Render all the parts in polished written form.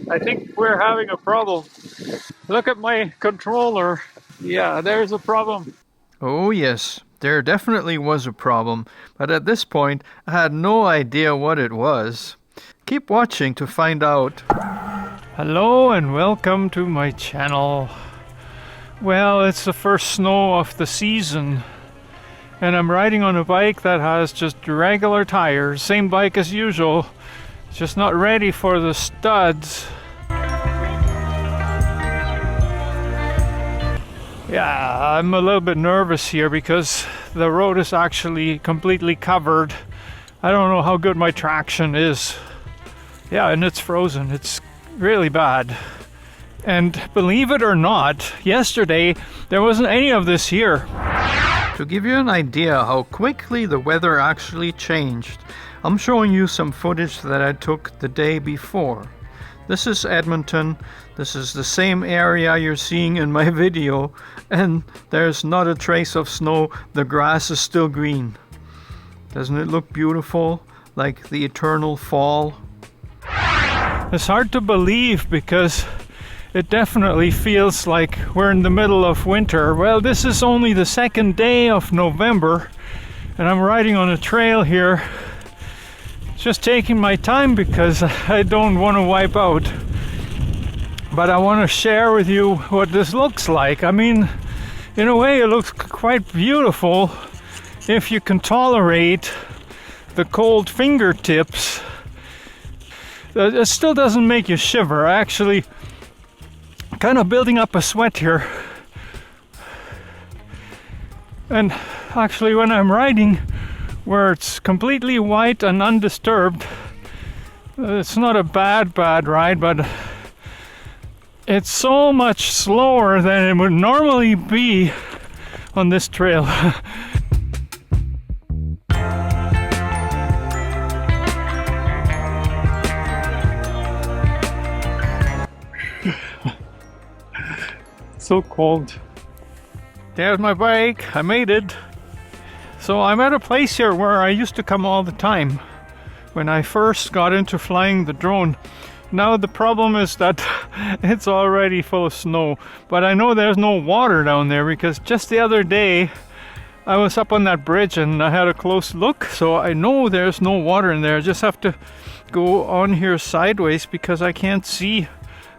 I think we're having a problem. Look at my controller. Yeah, there's a problem. Oh yes, there definitely was a problem, but at this point I had no idea what it was. Keep watching to find out. Hello and welcome to my channel. Well, it's the first snow of the season, and I'm riding on a bike that has just regular tires, same bike as usual, just not ready for the studs. Yeah, I'm a little bit nervous here because the road is actually completely covered. I don't know how good my traction is. Yeah, and it's frozen. It's really bad. And believe it or not, yesterday there wasn't any of this here. To give you an idea how quickly the weather actually changed, I'm showing you some footage that I took the day before. This is Edmonton. This is the same area you're seeing in my video, and there's not a trace of snow. The grass is still green. Doesn't it look beautiful, like the eternal fall? It's hard to believe because it definitely feels like we're in the middle of winter. Well, this is only the second day of November, and I'm riding on a trail here. Just taking my time because I don't want to wipe out. But I want to share with you what this looks like. I mean, in a way it looks quite beautiful if you can tolerate the cold fingertips. It still doesn't make you shiver. Actually, kind of building up a sweat here. And actually when I'm riding where it's completely white and undisturbed, it's not a bad ride, but it's so much slower than it would normally be on this trail. So cold. There's my bike. I made it. So I'm at a place here where I used to come all the time when I first got into flying the drone. Now the problem is that it's already full of snow, but I know there's no water down there because just the other day I was up on that bridge and I had a close look, so I know there's no water in there. I just have to go on here sideways because I can't see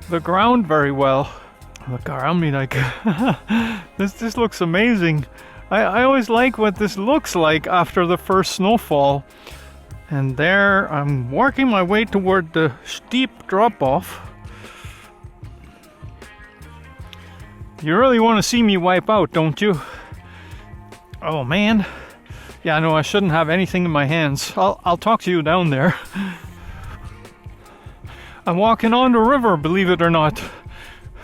the ground very well. Look around me like this looks amazing. I always like what this looks like after the first snowfall. And there I'm working my way toward the steep drop-off. You really want to see me wipe out, don't you? Oh man. Yeah, no, I shouldn't have anything in my hands. I'll talk to you down there. I'm walking on the river, believe it or not.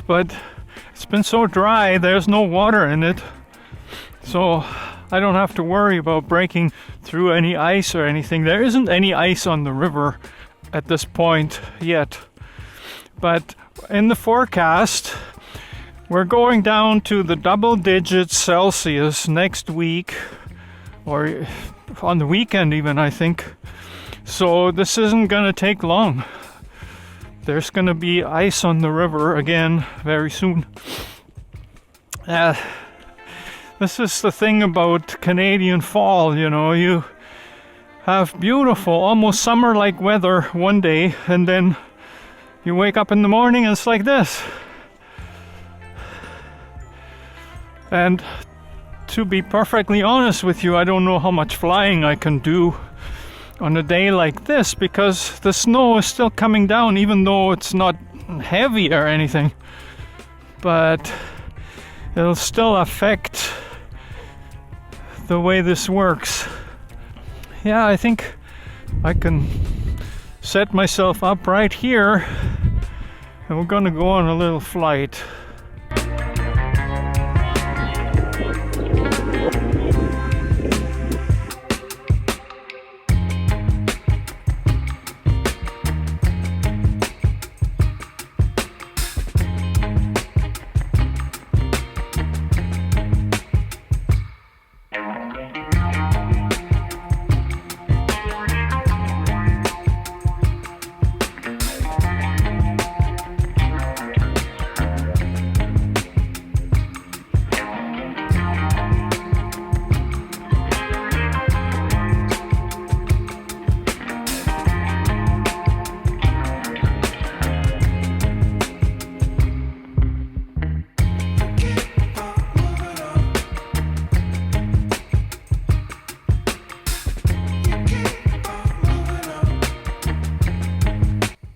But it's been so dry, there's no water in it. So I don't have to worry about breaking through any ice or anything. There isn't any ice on the river at this point yet. But in the forecast, we're going down to the double digits Celsius next week, or on the weekend even, I think. So this isn't gonna take long. There's gonna be ice on the river again very soon. This is the thing about Canadian fall, you know, you have beautiful, almost summer-like weather one day, and then you wake up in the morning and it's like this. And to be perfectly honest with you, I don't know how much flying I can do on a day like this because the snow is still coming down, even though it's not heavy or anything. But it'll still affect the way this works. Yeah, I think I can set myself up right here and we're gonna go on a little flight.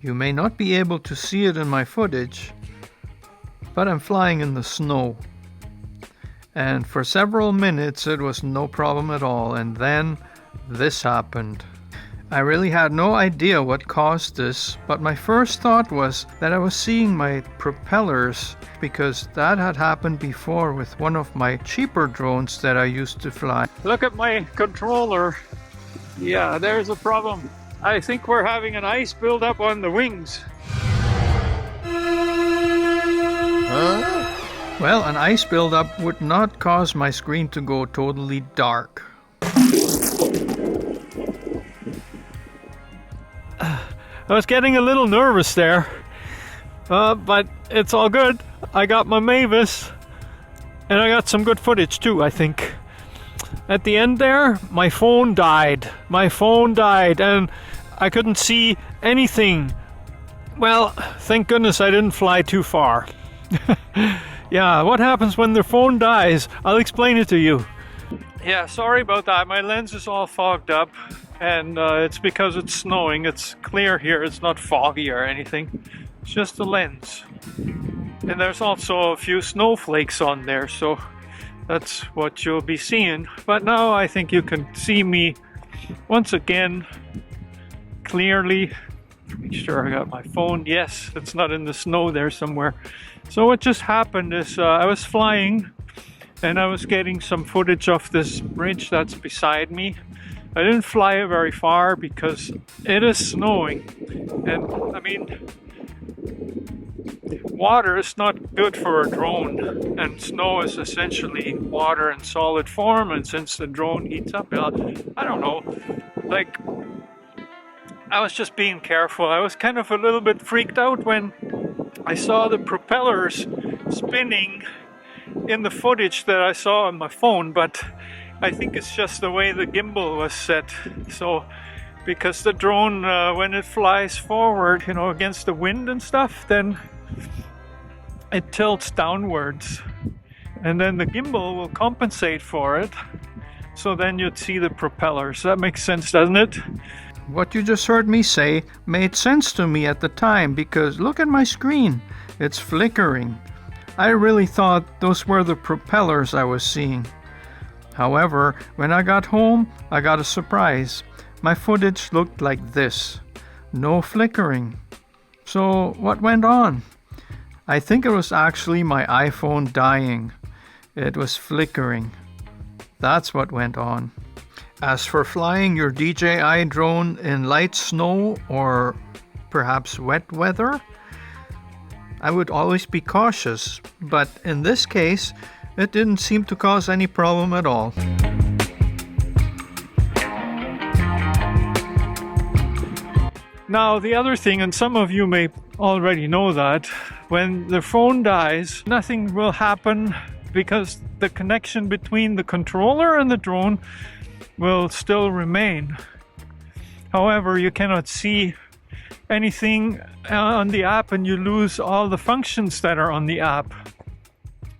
You may not be able to see it in my footage, but I'm flying in the snow. And for several minutes it was no problem at all, and then this happened. I really had no idea what caused this, but my first thought was that I was seeing my propellers, because that had happened before with one of my cheaper drones that I used to fly. Look at my controller. Yeah, there's a problem. I think we're having an ice buildup on the wings. Well, an ice buildup would not cause my screen to go totally dark. I was getting a little nervous there, but it's all good. I got my Mavis, and I got some good footage too, I think. At the end there, my phone died. My phone died, and I couldn't see anything. Well, thank goodness I didn't fly too far. Yeah, what happens when the phone dies? I'll explain it to you. Yeah, sorry about that. My lens is all fogged up. And it's because it's snowing. It's clear here, it's not foggy or anything. It's just the lens. And there's also a few snowflakes on there, so that's what you'll be seeing. But now I think you can see me once again clearly. Make sure I got my phone. Yes, it's not in the snow there somewhere. So what just happened is I was flying and I was getting some footage of this bridge that's beside me. I didn't fly it very far because it is snowing, and I mean, water is not good for a drone, and snow is essentially water in solid form, and since the drone heats up, I don't know, like, I was just being careful. I was kind of a little bit freaked out when I saw the propellers spinning in the footage that I saw on my phone, but I think it's just the way the gimbal was set. So, because the drone, when it flies forward, you know, against the wind and stuff, then it tilts downwards. And then the gimbal will compensate for it. So then you'd see the propellers. That makes sense, doesn't it? What you just heard me say made sense to me at the time, because look at my screen. It's flickering. I really thought those were the propellers I was seeing. However, when I got home, I got a surprise. My footage looked like this. No flickering. So what went on? I think it was actually my iPhone dying. It was flickering. That's what went on. As for flying your DJI drone in light snow or perhaps wet weather, I would always be cautious, but in this case, it didn't seem to cause any problem at all. Now, the other thing, and some of you may already know that, when the phone dies, nothing will happen because the connection between the controller and the drone will still remain. However, you cannot see anything on the app and you lose all the functions that are on the app.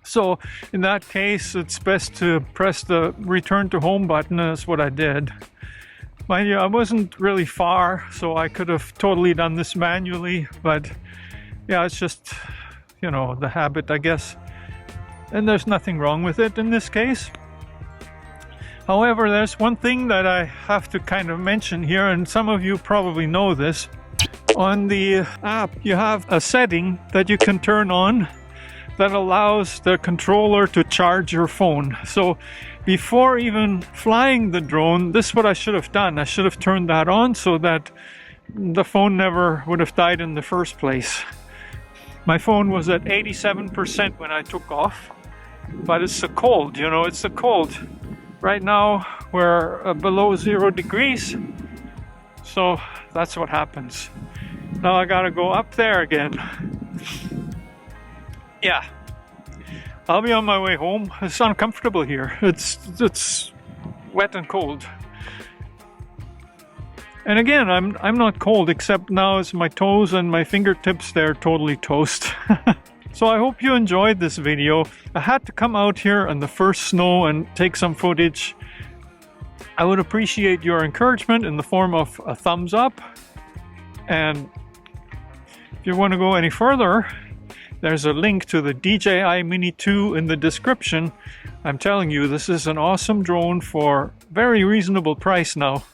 So in that case, it's best to press the return to home button. That's what I did. Mind you, I wasn't really far, so I could have totally done this manually, but yeah, it's just, you know, the habit, I guess. And there's nothing wrong with it in this case. However, there's one thing that I have to kind of mention here, and some of you probably know this. On the app, you have a setting that you can turn on that allows the controller to charge your phone. So before even flying the drone, this is what I should have done. I should have turned that on so that the phone never would have died in the first place. My phone was at 87% when I took off, but it's so cold, you know, it's so cold. Right now we're below 0 degrees, so that's what happens. Now I gotta go up there again. Yeah, I'll be on my way home. It's uncomfortable here. It's wet and cold. And again, I'm not cold, except now it's my toes and my fingertips, they're totally toast. So I hope you enjoyed this video. I had to come out here in the first snow and take some footage. I would appreciate your encouragement in the form of a thumbs up and If you want to go any further, there's a link to the DJI Mini 2 in the description. I'm telling you, this is an awesome drone for very reasonable price now.